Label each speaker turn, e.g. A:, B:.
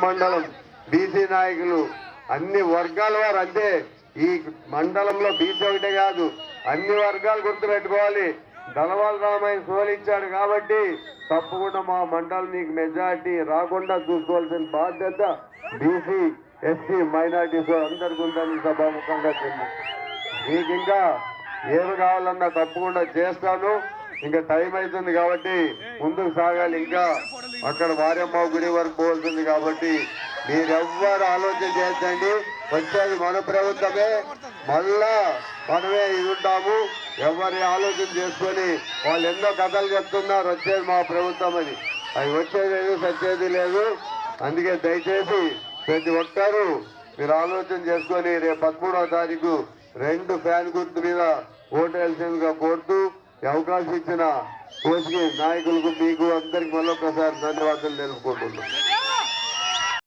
A: మండలం బీసీ నాయకులు అన్ని వర్గాల వారు, అంటే ఈ మండలంలో బీసీ ఒకటే కాదు అన్ని వర్గాలు గుర్తుపెట్టుకోవాలి. దళవాల రామయ్య సోలిచ్చాడు కాబట్టి తప్పకుండా మా మండలం నీకు మెజార్టీ రాకుండా చూసుకోవాల్సిన బాధ్యత బీసీ ఎస్సీ మైనార్టీస్ అందరికీ ఉందని సభాముఖంగా చెప్పి మీకు ఇంకా ఏమి కావాలన్నా తప్పకుండా చేస్తాను. ఇంకా టైం అవుతుంది కాబట్టి ముందుకు సాగాలి. ఇంకా అక్కడ వార్యమ్మ గుడి వరకు పోతుంది కాబట్టి మీరెవ్వరు ఆలోచన చేయండి. వచ్చేది మన ప్రభుత్వమే, మళ్ళా మనమే ఇది ఉంటాము. ఎవరి ఆలోచన చేసుకొని వాళ్ళు ఎన్నో కథలు చెప్తున్నారు వచ్చేది మా ప్రభుత్వం అని. అవి వచ్చేది లేదు, సచ్చేది లేదు. అందుకే దయచేసి ప్రతి ఒక్కరూ మీరు ఆలోచన చేసుకొని రేపు 13వ తారీఖు 2 ఫ్యాన్ గుర్తు మీద ఓటు వేయాల్సిందిగా కోరుతూ అవకాశం ఇచ్చిన కోసికి నాయకులకు మీకు అందరికి మళ్ళొకసారి ధన్యవాదాలు తెలుపుకుంటున్నాను.